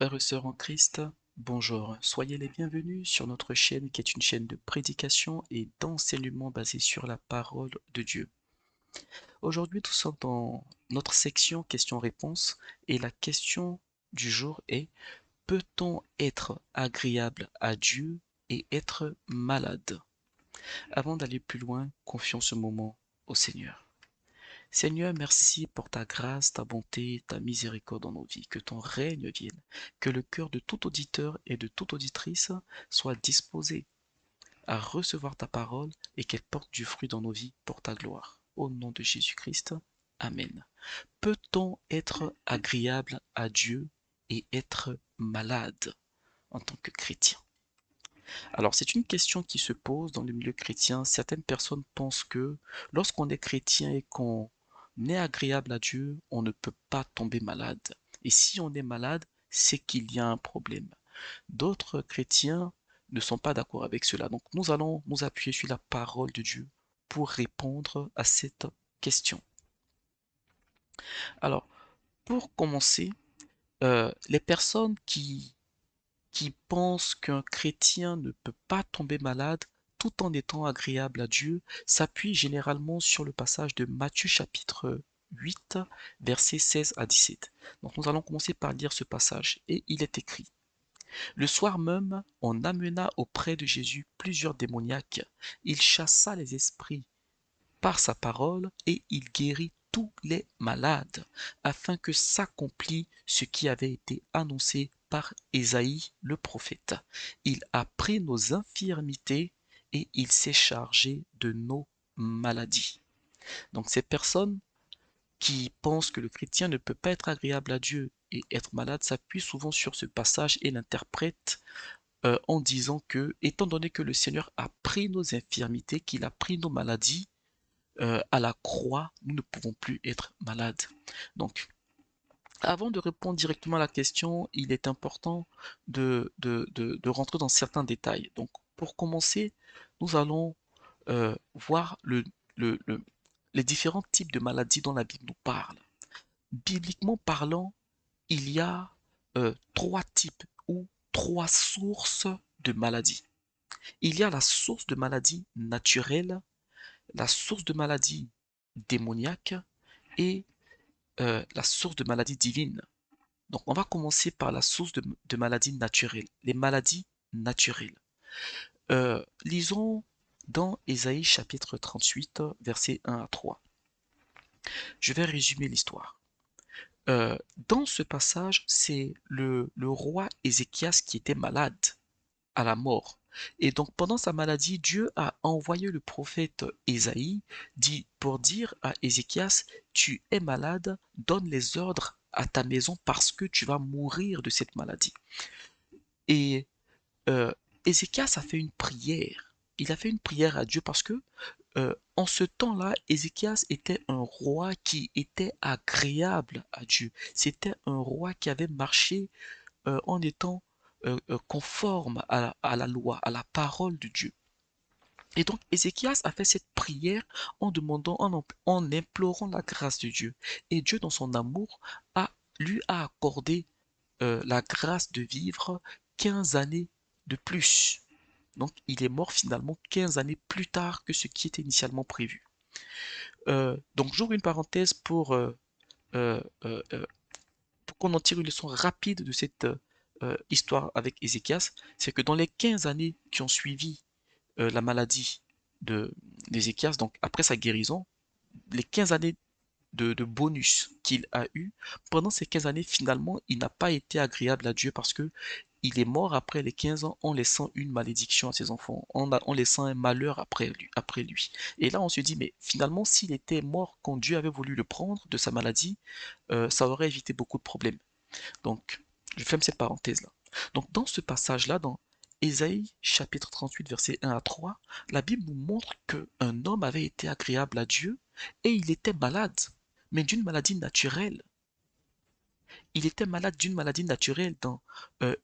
Frères et sœurs en Christ, bonjour. Soyez les bienvenus sur notre chaîne qui est une chaîne de prédication et d'enseignement basée sur la parole de Dieu. Aujourd'hui, nous sommes dans notre section questions-réponses et la question du jour est: peut-on être agréable à Dieu et être malade? Avant d'aller plus loin, confions ce moment au Seigneur. Seigneur, merci pour ta grâce, ta bonté, ta miséricorde dans nos vies. Que ton règne vienne, que le cœur de tout auditeur et de toute auditrice soit disposé à recevoir ta parole et qu'elle porte du fruit dans nos vies pour ta gloire. Au nom de Jésus-Christ, Amen. Peut-on être agréable à Dieu et être malade en tant que chrétien? Alors, c'est une question qui se pose dans le milieu chrétien. Certaines personnes pensent que lorsqu'on est chrétien et qu'on est agréable à Dieu, on ne peut pas tomber malade. Et si on est malade, c'est qu'il y a un problème. D'autres chrétiens ne sont pas d'accord avec cela. Donc, nous allons nous appuyer sur la parole de Dieu pour répondre à cette question. Alors, pour commencer, les personnes qui pense qu'un chrétien ne peut pas tomber malade tout en étant agréable à Dieu s'appuie généralement sur le passage de Matthieu chapitre 8, versets 16 à 17. Donc nous allons commencer par lire ce passage et il est écrit: Le soir même, on amena auprès de Jésus plusieurs démoniaques. Il chassa les esprits par sa parole et il guérit tous les malades, afin que s'accomplît ce qui avait été annoncé par Ésaïe le prophète. Il a pris nos infirmités et il s'est chargé de nos maladies. Donc ces personnes qui pensent que le chrétien ne peut pas être agréable à Dieu et être malade s'appuient souvent sur ce passage et l'interprètent en disant que, étant donné que le Seigneur a pris nos infirmités, qu'il a pris nos maladies, à la croix, nous ne pouvons plus être malades. Donc, avant de répondre directement à la question, il est important de rentrer dans certains détails. Donc, pour commencer, nous allons voir les différents types de maladies dont la Bible nous parle. Bibliquement parlant, il y a trois types ou trois sources de maladies. Il y a la source de maladie naturelle, la source de maladie démoniaque et la source de maladie divine. Donc on va commencer par la source de maladies naturelles, les maladies naturelles. Lisons dans Ésaïe chapitre 38, versets 1 à 3. Je vais résumer l'histoire. Dans ce passage, c'est le roi Ézéchias qui était malade à la mort. Et donc pendant sa maladie, Dieu a envoyé le prophète Ésaïe pour dire à Ézéchias: tu es malade, donne les ordres à ta maison parce que tu vas mourir de cette maladie. Et euh, Ézéchias a fait une prière. Il a fait une prière à Dieu parce que en ce temps-là, Ézéchias était un roi qui était agréable à Dieu. C'était un roi qui avait marché en étant conforme à la loi, à la parole de Dieu. Et donc Ézéchias a fait cette prière en demandant, en implorant la grâce de Dieu. Et Dieu, dans son amour, lui a accordé la grâce de vivre 15 années de plus. Donc il est mort finalement 15 années plus tard que ce qui était initialement prévu. Donc j'ouvre une parenthèse euh, euh, euh, pour qu'on en tire une leçon rapide de cette histoire avec Ézéchias. C'est que dans les 15 années qui ont suivi la maladie d'Ézéchias, donc après sa guérison, les 15 années de bonus qu'il a eu, pendant ces 15 années, finalement, il n'a pas été agréable à Dieu parce que il est mort après les 15 ans en laissant une malédiction à ses enfants, en laissant un malheur après lui. Et là, on se dit, mais finalement, s'il était mort quand Dieu avait voulu le prendre de sa maladie, ça aurait évité beaucoup de problèmes. Donc, je ferme cette parenthèse-là. Donc, dans ce passage-là, dans Ésaïe chapitre 38, versets 1 à 3, la Bible nous montre qu'un homme avait été agréable à Dieu et il était malade, mais d'une maladie naturelle. Il était malade d'une maladie naturelle. Dans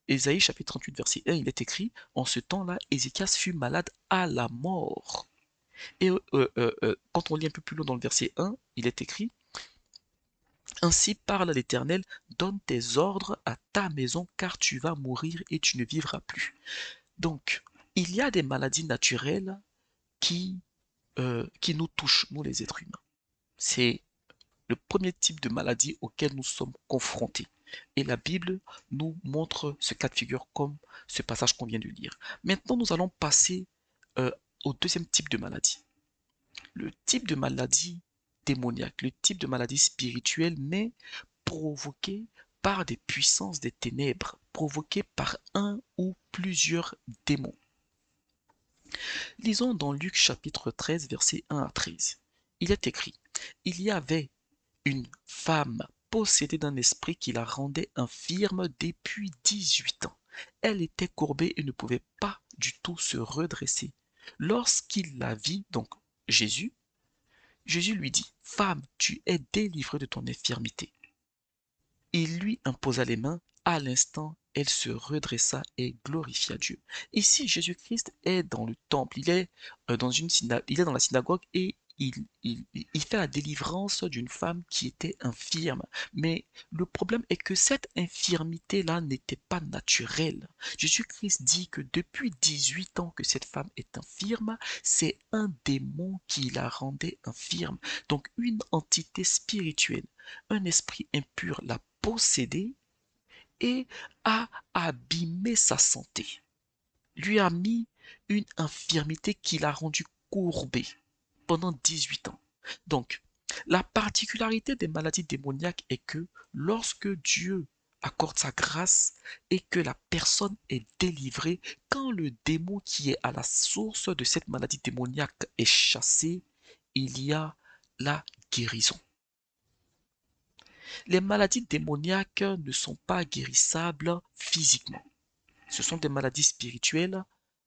Ésaïe chapitre 38, verset 1, il est écrit: en ce temps-là, Ézéchias fut malade à la mort. Et quand on lit un peu plus loin dans le verset 1, il est écrit: Ainsi parle l'Éternel, donne tes ordres à ta maison, car tu vas mourir et tu ne vivras plus. Donc, il y a des maladies naturelles qui, qui nous touchent, nous les êtres humains. C'est le premier type de maladie auquel nous sommes confrontés. Et la Bible nous montre ce cas de figure comme ce passage qu'on vient de lire. Maintenant, nous allons passer euh, au deuxième type de maladie. Le type de maladie démoniaque, le type de maladie spirituelle, mais provoquée par des puissances des ténèbres, provoquée par un ou plusieurs démons. Lisons dans Luc chapitre 13, versets 1 à 13. Il est écrit, il y avait une femme possédée d'un esprit qui la rendait infirme depuis 18 ans. Elle était courbée et ne pouvait pas du tout se redresser. Lorsqu'il la vit, donc Jésus, Jésus lui dit, femme, tu es délivrée de ton infirmité. Il lui imposa les mains. À l'instant, elle se redressa et glorifia Dieu. Ici, Jésus-Christ est dans le temple, il est, il est dans la synagogue et il fait la délivrance d'une femme qui était infirme. Mais le problème est que cette infirmité-là n'était pas naturelle. Jésus-Christ dit que depuis 18 ans que cette femme est infirme, c'est un démon qui la rendait infirme. Donc une entité spirituelle, un esprit impur l'a possédée et a abîmé sa santé, lui a mis une infirmité qui l'a rendu courbé pendant 18 ans. Donc, la particularité des maladies démoniaques est que lorsque Dieu accorde sa grâce et que la personne est délivrée, quand le démon qui est à la source de cette maladie démoniaque est chassé, il y a la guérison. Les maladies démoniaques ne sont pas guérissables physiquement. Ce sont des maladies spirituelles.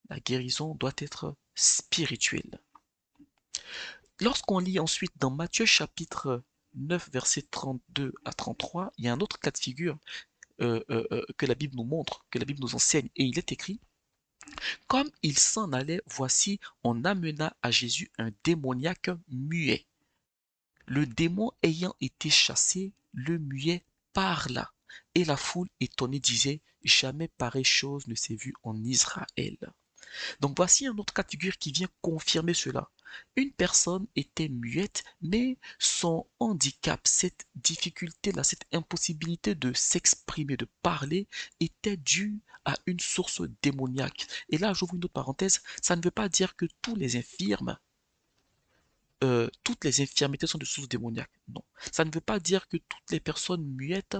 La guérison doit être spirituelle. Lorsqu'on lit ensuite dans Matthieu chapitre 9, versets 32 à 33, il y a un autre cas de figure que la Bible nous montre, que la Bible nous enseigne, et il est écrit, comme il s'en allait, voici, on amena à Jésus un démoniaque muet. Le démon ayant été chassé, le muet parla, et la foule étonnée disait, jamais pareille chose ne s'est vue en Israël. Donc voici un autre cas de figure qui vient confirmer cela. Une personne était muette, mais son handicap, cette difficulté-là, cette impossibilité de s'exprimer, de parler, était due à une source démoniaque. Et là, j'ouvre une autre parenthèse, ça ne veut pas dire que toutes les infirmités sont de source démoniaque. Non. Ça ne veut pas dire que toutes les personnes muettes,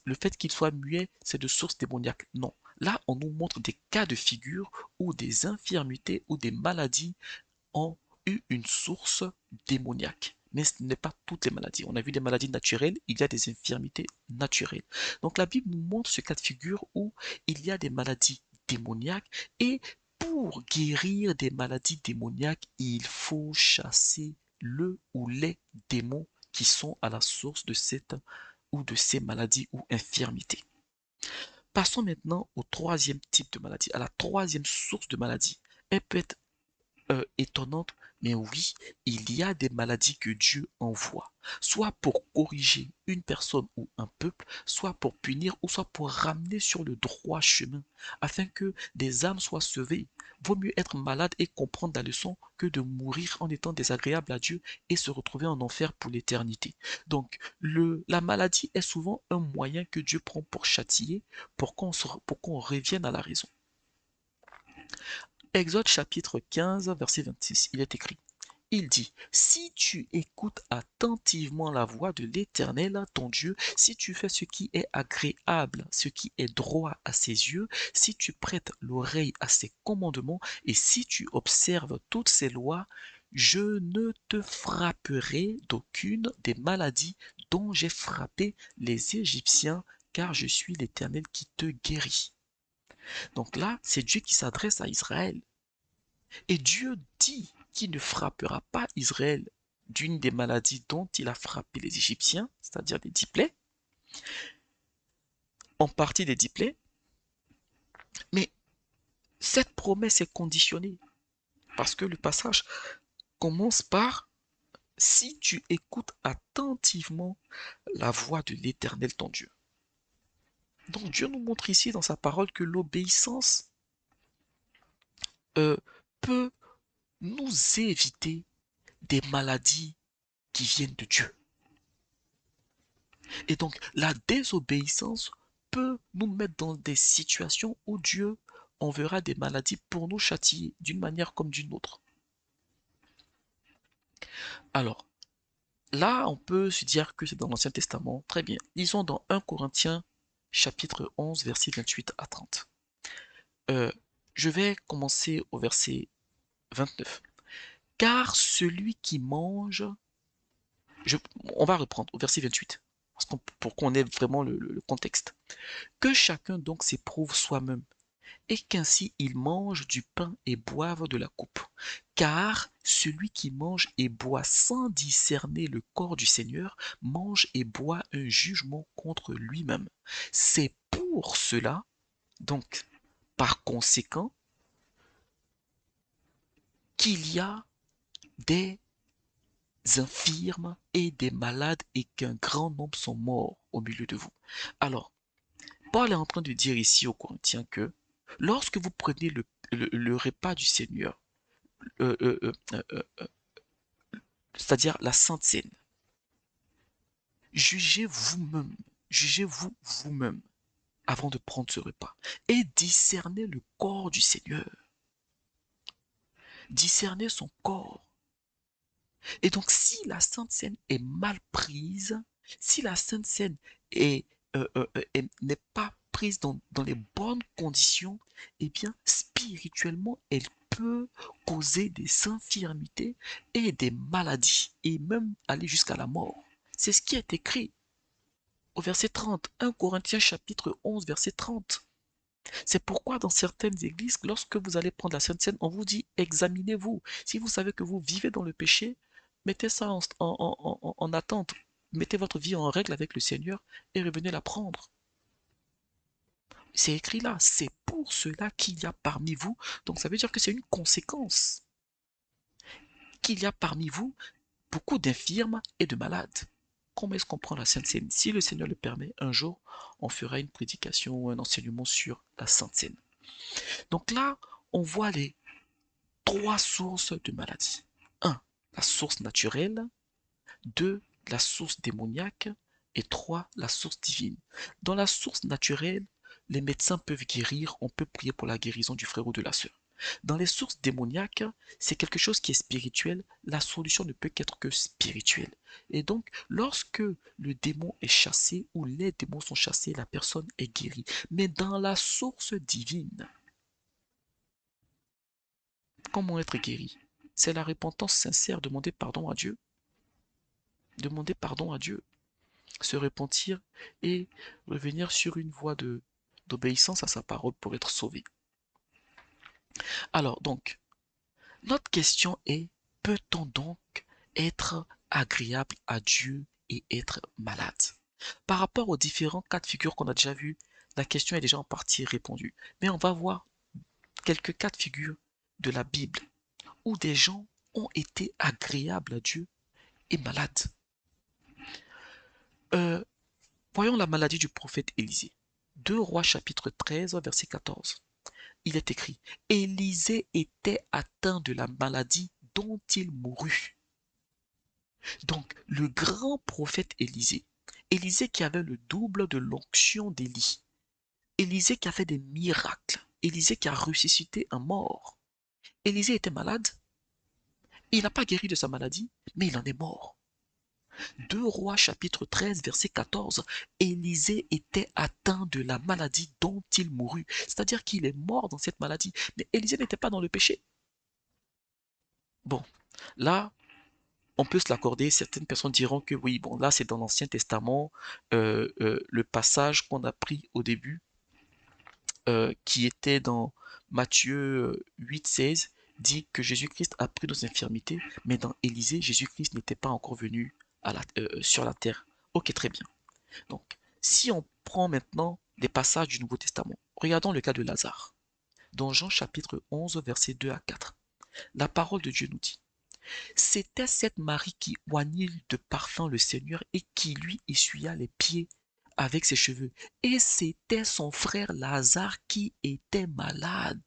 le fait qu'ils soient muets, c'est de source démoniaque. Non. Là, on nous montre des cas de figure où des infirmités ou des maladies ont eu une source démoniaque. Mais ce n'est pas toutes les maladies. On a vu des maladies naturelles, il y a des infirmités naturelles. Donc la Bible nous montre ce cas de figure où il y a des maladies démoniaques et pour guérir des maladies démoniaques, il faut chasser le ou les démons qui sont à la source de cette ou de ces maladies ou infirmités. Passons maintenant au troisième type de maladie, à la troisième source de maladie. Elle peut être étonnante, mais oui, il y a des maladies que Dieu envoie, soit pour corriger une personne ou un peuple, soit pour punir, ou soit pour ramener sur le droit chemin, afin que des âmes soient sauvées. Vaut mieux être malade et comprendre la leçon que de mourir en étant désagréable à Dieu et se retrouver en enfer pour l'éternité. Donc, la maladie est souvent un moyen que Dieu prend pour châtier, pour qu'on revienne à la raison. Exode chapitre 15, verset 26, il est écrit, il dit, si tu écoutes attentivement la voix de l'Éternel, ton Dieu, si tu fais ce qui est agréable, ce qui est droit à ses yeux, si tu prêtes l'oreille à ses commandements, et si tu observes toutes ses lois, je ne te frapperai d'aucune des maladies dont j'ai frappé les Égyptiens, car je suis l'Éternel qui te guérit. Donc là, c'est Dieu qui s'adresse à Israël. Et Dieu dit qu'il ne frappera pas Israël d'une des maladies dont il a frappé les Égyptiens, c'est-à-dire des 10 plaies, en partie des 10 plaies, mais cette promesse est conditionnée, parce que le passage commence par si tu écoutes attentivement la voix de l'Éternel ton Dieu. Donc Dieu nous montre ici dans sa parole que l'obéissance euh, peut nous éviter des maladies qui viennent de Dieu. Et donc la désobéissance peut nous mettre dans des situations où Dieu enverra des maladies pour nous châtier d'une manière comme d'une autre. Alors, là, on peut se dire que c'est dans l'Ancien Testament. Très bien. Lisons dans 1 Corinthiens chapitre 11, versets 28 à 30. Euh, je vais commencer au verset 29. Car celui qui mange... on va reprendre au verset 28, pour qu'on ait vraiment le contexte. Que chacun donc s'éprouve soi-même, et qu'ainsi il mange du pain et boive de la coupe. Car celui qui mange et boit sans discerner le corps du Seigneur mange et boit un jugement contre lui-même. C'est pour cela, donc, par conséquent, qu'il y a des infirmes et des malades et qu'un grand nombre sont morts au milieu de vous. Alors, Paul est en train de dire ici aux Corinthiens que lorsque vous prenez le repas du Seigneur, euh, euh, euh, euh, euh, c'est-à-dire la Sainte Seine, jugez vous-même, jugez-vous vous-même avant de prendre ce repas et discernez le corps du Seigneur, discernez son corps. Et donc, si la Sainte Seine est mal prise, si la Sainte Seine n'est pas prise dans les bonnes conditions, eh bien, spirituellement, elle peut causer des infirmités et des maladies, et même aller jusqu'à la mort. C'est ce qui est écrit au verset 30, 1 Corinthiens chapitre 11, verset 30. C'est pourquoi dans certaines églises, lorsque vous allez prendre la Sainte Seine, on vous dit examinez-vous. Si vous savez que vous vivez dans le péché, mettez ça en attente. Mettez votre vie en règle avec le Seigneur et revenez la prendre. C'est écrit là, c'est pour cela qu'il y a parmi vous. Donc ça veut dire que c'est une conséquence. Qu'il y a parmi vous beaucoup d'infirmes et de malades. Comment est-ce qu'on prend la Sainte Seine? Si le Seigneur le permet, un jour, on fera une prédication ou un enseignement sur la Sainte Seine. Donc là, on voit les trois sources de maladie. 1. La source naturelle. 2. La source démoniaque. Et 3. La source divine. Dans la source naturelle, les médecins peuvent guérir, on peut prier pour la guérison du frère ou de la sœur. Dans les sources démoniaques, c'est quelque chose qui est spirituel, la solution ne peut qu'être que spirituelle. Et donc, lorsque le démon est chassé ou les démons sont chassés, la personne est guérie. Mais dans la source divine, comment être guéri? C'est la repentance sincère, demander pardon à Dieu. Demander pardon à Dieu, se repentir et revenir sur une voie d'obéissance à sa parole pour être sauvé. Alors donc, notre question est, peut-on donc être agréable à Dieu et être malade? Par rapport aux différents cas de figure qu'on a déjà vus, la question est déjà en partie répondue. Mais on va voir quelques cas de figure de la Bible où des gens ont été agréables à Dieu et malades. Euh, Voyons la maladie du prophète Élisée. 2 Rois chapitre 13, verset 14. Il est écrit, Élisée était atteint de la maladie dont il mourut. Donc, le grand prophète Élisée, Élisée qui avait le double de l'onction d'Élie, Élisée qui a fait des miracles, Élisée qui a ressuscité un mort. Élisée était malade, il n'a pas guéri de sa maladie, mais il en est mort. 2 Rois chapitre 13 verset 14, Élisée était atteint de la maladie dont il mourut. C'est-à-dire qu'il est mort dans cette maladie. Mais Élisée n'était pas dans le péché. Bon, là, on peut se l'accorder. Certaines personnes diront que oui, bon, là, c'est dans l'Ancien Testament, le passage qu'on a pris au début, qui était dans Matthieu 8, 16, dit que Jésus-Christ a pris nos infirmités, mais dans Élisée, Jésus-Christ n'était pas encore venu sur la terre. Ok, très bien. Donc, si on prend maintenant des passages du Nouveau Testament, regardons le cas de Lazare. Dans Jean chapitre 11, versets 2 à 4, la parole de Dieu nous dit, C'était cette Marie qui oignit de parfum le Seigneur et qui lui essuya les pieds avec ses cheveux. Et c'était son frère Lazare qui était malade.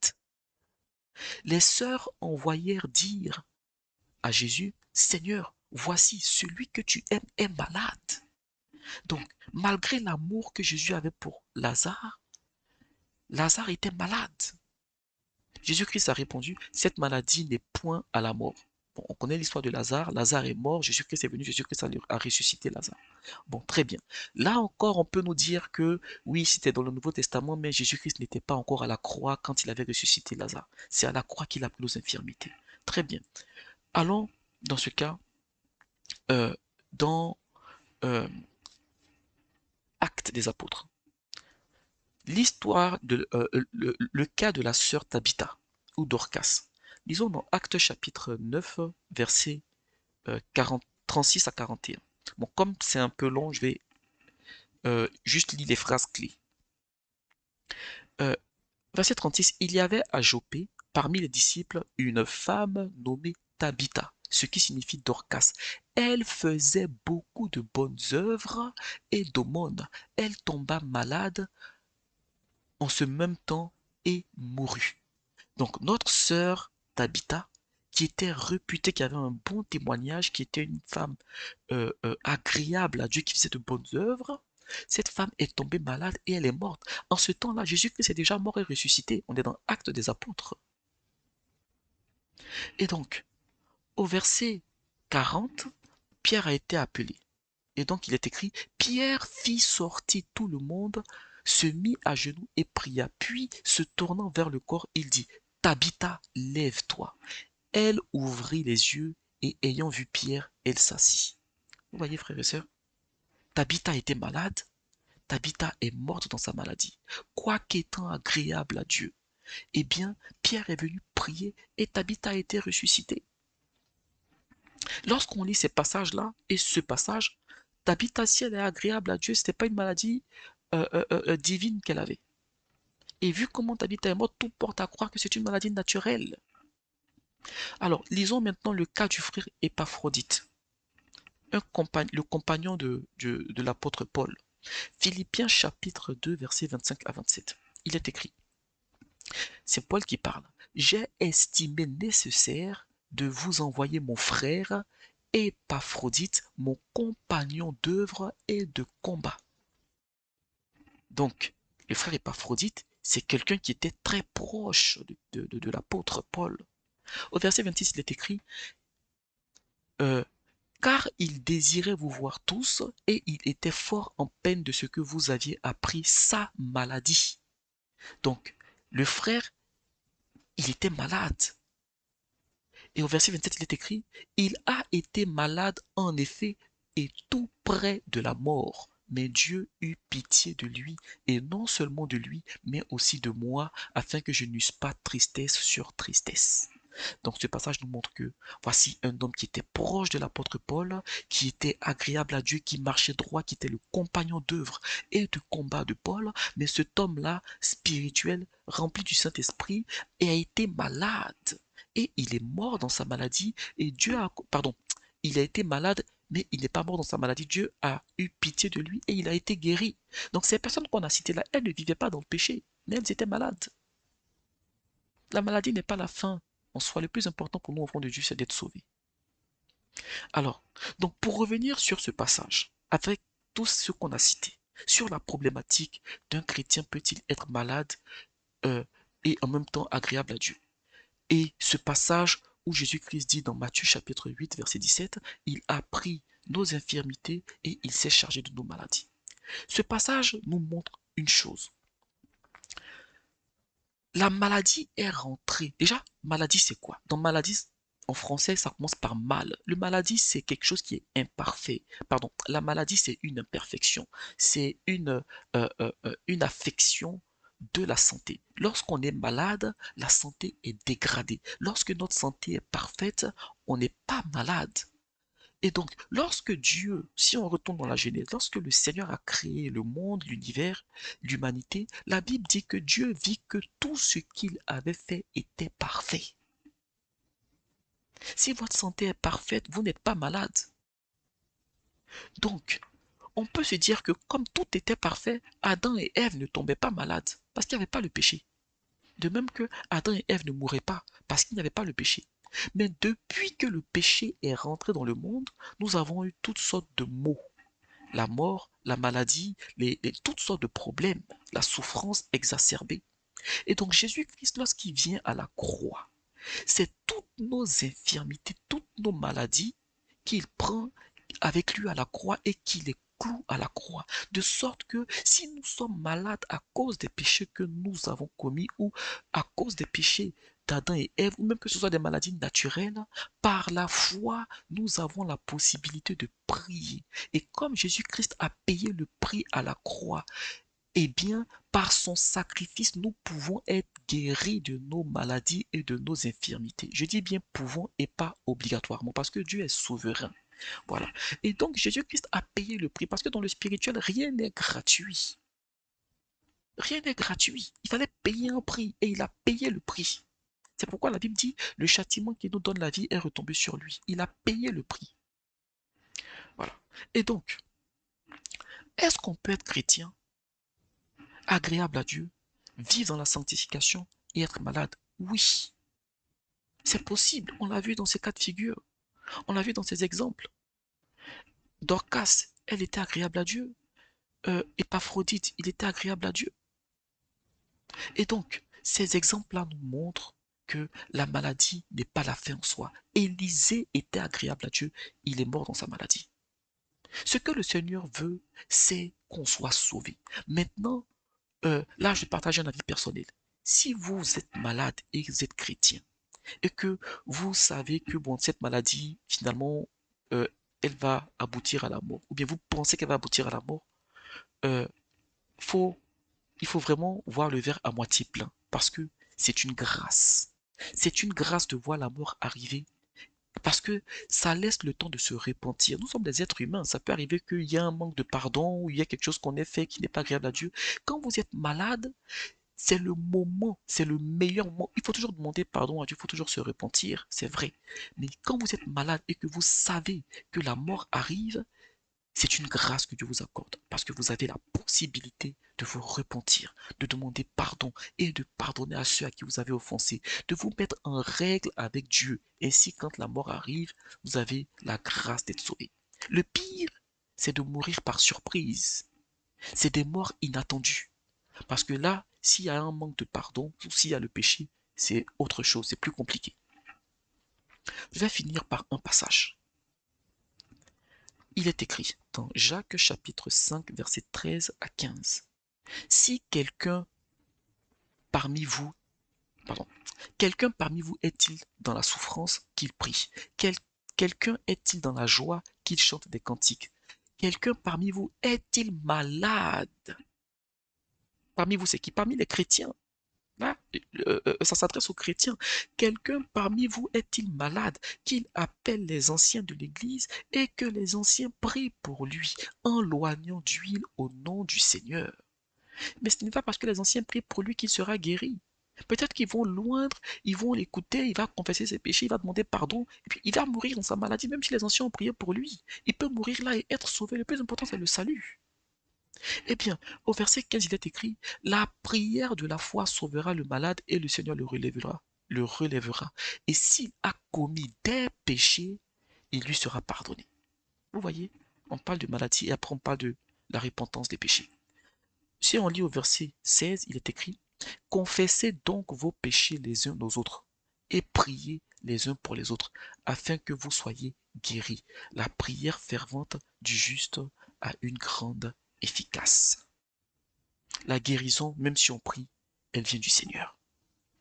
Les sœurs envoyèrent dire à Jésus, Seigneur, voici celui que tu aimes est malade. Donc, malgré l'amour que Jésus avait pour Lazare, Lazare était malade. Jésus-Christ a répondu, cette maladie n'est point à la mort. Bon, on connaît l'histoire de Lazare. Lazare est mort, Jésus-Christ est venu, Jésus-Christ a ressuscité Lazare. Bon, très bien. Là encore, on peut nous dire que oui, c'était dans le Nouveau Testament, mais Jésus-Christ n'était pas encore à la croix quand il avait ressuscité Lazare. C'est à la croix qu'il a pris nos infirmités. Très bien. Allons, dans ce cas, euh, dans euh, Actes des Apôtres. L'histoire le cas de la sœur Tabitha ou Dorcas. Lisons dans Actes chapitre 9, versets 36 à 41. Bon, comme c'est un peu long, je vais juste lire les phrases clés. Euh, Verset 36, il y avait à Joppé, parmi les disciples, une femme nommée Tabitha, ce qui signifie Dorcas. Elle faisait beaucoup de bonnes œuvres et d'aumônes. Elle tomba malade en ce même temps et mourut. Donc notre sœur Tabitha, qui était réputée, qui avait un bon témoignage, qui était une femme agréable à Dieu, qui faisait de bonnes œuvres, cette femme est tombée malade et elle est morte. En ce temps-là, Jésus-Christ est déjà mort et ressuscité. On est dans Actes des Apôtres. Et donc, au verset 40, Pierre a été appelé. Et donc il est écrit, Pierre fit sortir tout le monde, se mit à genoux et pria. Puis, se tournant vers le corps, il dit, Tabitha, lève-toi. Elle ouvrit les yeux et ayant vu Pierre, elle s'assit. Vous voyez, frères et sœurs, Tabitha était malade, Tabitha est morte dans sa maladie. Quoiqu'étant agréable à Dieu, eh bien, Pierre est venu prier et Tabitha a été ressuscitée. Lorsqu'on lit ces passages-là, et ce passage, Tabitha, si elle est agréable à Dieu, ce n'était pas une maladie divine qu'elle avait. Et vu comment Tabitha est morte, tout porte à croire que c'est une maladie naturelle. Alors, lisons maintenant le cas du frère Épaphrodite, le compagnon de l'apôtre Paul. Philippiens chapitre 2, versets 25 à 27. Il est écrit, c'est Paul qui parle. J'ai estimé nécessaire de vous envoyer mon frère Épaphrodite, mon compagnon d'œuvre et de combat. Donc, le frère Épaphrodite, c'est quelqu'un qui était très proche de l'apôtre Paul. Au verset 26, il est écrit, euh, car il désirait vous voir tous et il était fort en peine de ce que vous aviez appris sa maladie. Donc, le frère, il était malade. Et au verset 27, il est écrit, il a été malade en effet et tout près de la mort. Mais Dieu eut pitié de lui, et non seulement de lui, mais aussi de moi, afin que je n'eusse pas tristesse sur tristesse. Donc ce passage nous montre que voici un homme qui était proche de l'apôtre Paul, qui était agréable à Dieu, qui marchait droit, qui était le compagnon d'œuvre et de combat de Paul, mais cet homme-là, spirituel, rempli du Saint-Esprit, a été malade. Et il est mort dans sa maladie, et Dieu a... Pardon, il a été malade, mais il n'est pas mort dans sa maladie. Dieu a eu pitié de lui et il a été guéri. Donc ces personnes qu'on a citées là, elles ne vivaient pas dans le péché, mais elles étaient malades. La maladie n'est pas la fin en soi. Le plus important pour nous au fond de Dieu, c'est d'être sauvés. Alors, donc pour revenir sur ce passage, avec tout ce qu'on a cité, sur la problématique d'un chrétien peut-il être malade euh, et en même temps agréable à Dieu. Et ce passage où Jésus-Christ dit dans Matthieu chapitre 8, verset 17, il a pris nos infirmités et il s'est chargé de nos maladies. Ce passage nous montre une chose. La maladie est rentrée. Déjà, maladie, c'est quoi? Dans maladie, en français, ça commence par mal. Le maladie, c'est quelque chose qui est imparfait. Pardon, la maladie, c'est une imperfection. C'est une affection de la santé. Lorsqu'on est malade, la santé est dégradée. Lorsque notre santé est parfaite, on n'est pas malade. Et donc, lorsque Dieu, si on retourne dans la Genèse, lorsque le Seigneur a créé le monde, l'univers, l'humanité, la Bible dit que Dieu vit que tout ce qu'il avait fait était parfait. Si votre santé est parfaite, vous n'êtes pas malade. Donc, on peut se dire que comme tout était parfait, Adam et Ève ne tombaient pas malades parce qu'il n'y avait pas le péché. De même que Adam et Ève ne mouraient pas parce qu'il n'y avait pas le péché. Mais depuis que le péché est rentré dans le monde, nous avons eu toutes sortes de maux. La mort, la maladie, toutes sortes de problèmes, la souffrance exacerbée. Et donc Jésus-Christ, lorsqu'il vient à la croix, c'est toutes nos infirmités, toutes nos maladies qu'il prend avec lui à la croix et qu'il les cloue à la croix. De sorte que si nous sommes malades à cause des péchés que nous avons commis ou à cause des péchés d'Adam et Ève, ou même que ce soit des maladies naturelles, par la foi, nous avons la possibilité de prier. Et comme Jésus-Christ a payé le prix à la croix, eh bien, par son sacrifice, nous pouvons être guéris de nos maladies et de nos infirmités. Je dis bien pouvons et pas obligatoirement, parce que Dieu est souverain. Voilà. Et donc, Jésus-Christ a payé le prix, parce que dans le spirituel, rien n'est gratuit. Rien n'est gratuit. Il fallait payer un prix, et il a payé le prix. C'est pourquoi la Bible dit, le châtiment qui nous donne la vie est retombé sur lui. Il a payé le prix. Voilà. Et donc, est-ce qu'on peut être chrétien, agréable à Dieu, vivre dans la sanctification et être malade? Oui, c'est possible. On l'a vu dans ces cas de figure. On l'a vu dans ces exemples. Dorcas, elle était agréable à Dieu. Épaphrodite, il était agréable à Dieu. Et donc, ces exemples-là nous montrent que la maladie n'est pas la fin en soi. Élisée était agréable à Dieu. Il est mort dans sa maladie. Ce que le Seigneur veut, c'est qu'on soit sauvé. Maintenant, là, je partage un avis personnel. Si vous êtes malade et que vous êtes chrétien, et que vous savez que bon, cette maladie, finalement, euh, elle va aboutir à la mort, ou bien vous pensez qu'elle va aboutir à la mort, euh, faut, il faut vraiment voir le verre à moitié plein, parce que c'est une grâce. C'est une grâce de voir la mort arriver, parce que ça laisse le temps de se repentir. Nous sommes des êtres humains, ça peut arriver qu'il y ait un manque de pardon, ou il y a quelque chose qu'on ait fait qui n'est pas agréable à Dieu. Quand vous êtes malade, c'est le moment, c'est le meilleur moment. Il faut toujours demander pardon à Dieu, il faut toujours se repentir, c'est vrai. Mais quand vous êtes malade et que vous savez que la mort arrive, c'est une grâce que Dieu vous accorde parce que vous avez la possibilité de vous repentir, de demander pardon et de pardonner à ceux à qui vous avez offensé, de vous mettre en règle avec Dieu. Ainsi, quand la mort arrive, vous avez la grâce d'être sauvé. Le pire, c'est de mourir par surprise. C'est des morts inattendues. Parce que là, s'il y a un manque de pardon, ou s'il y a le péché, c'est autre chose, c'est plus compliqué. Je vais finir par un passage. Il est écrit dans Jacques chapitre 5, versets 13 à 15. Si quelqu'un parmi vous, pardon, quelqu'un parmi vous est-il dans la souffrance, qu'il prie. Quelqu'un est-il dans la joie, qu'il chante des cantiques. Quelqu'un parmi vous est-il malade? Parmi vous, c'est qui? Parmi les chrétiens. Là, ça s'adresse aux chrétiens. Quelqu'un parmi vous est-il malade, qu'il appelle les anciens de l'Église et que les anciens prient pour lui, en loignant d'huile au nom du Seigneur. Mais ce n'est pas parce que les anciens prient pour lui qu'il sera guéri. Peut-être qu'ils vont loindre, ils vont l'écouter, il va confesser ses péchés, il va demander pardon, et puis il va mourir dans sa maladie, même si les anciens ont prié pour lui. Il peut mourir là et être sauvé. Le plus important, c'est le salut. Eh bien, au verset 15, il est écrit, la prière de la foi sauvera le malade et le Seigneur le relèvera. Le relèvera. Et s'il a commis des péchés, il lui sera pardonné. Vous voyez, on parle de maladie et après on parle de la repentance des péchés. Si on lit au verset 16, il est écrit, confessez donc vos péchés les uns aux autres et priez les uns pour les autres, afin que vous soyez guéris. La prière fervente du juste a une grande efficace. La guérison, même si on prie, elle vient du Seigneur.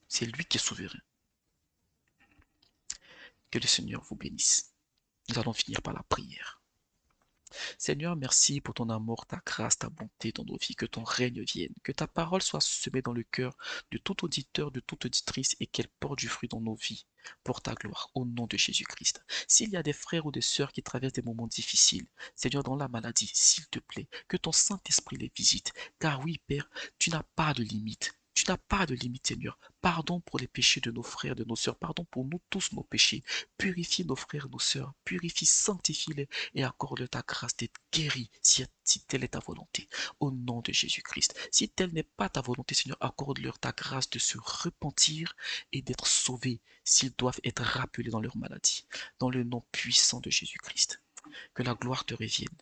C'est lui qui est souverain. Que le Seigneur vous bénisse. Nous allons finir par la prière. Seigneur, merci pour ton amour, ta grâce, ta bonté dans nos vies, que ton règne vienne, que ta parole soit semée dans le cœur de tout auditeur, de toute auditrice et qu'elle porte du fruit dans nos vies, pour ta gloire, au nom de Jésus-Christ. S'il y a des frères ou des sœurs qui traversent des moments difficiles, Seigneur, dans la maladie, s'il te plaît, que ton Saint-Esprit les visite, car oui, Père, tu n'as pas de limite. Tu n'as pas de limite, Seigneur. Pardon pour les péchés de nos frères, de nos sœurs. Pardon pour nous tous nos péchés. Purifie nos frères, nos sœurs. Purifie, sanctifie-les et accorde ta grâce d'être guéris si telle est ta volonté. Au nom de Jésus-Christ. Si telle n'est pas ta volonté, Seigneur, accorde-leur ta grâce de se repentir et d'être sauvés s'ils doivent être rappelés dans leur maladie. Dans le nom puissant de Jésus-Christ. Que la gloire te revienne.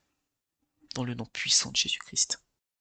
Dans le nom puissant de Jésus-Christ.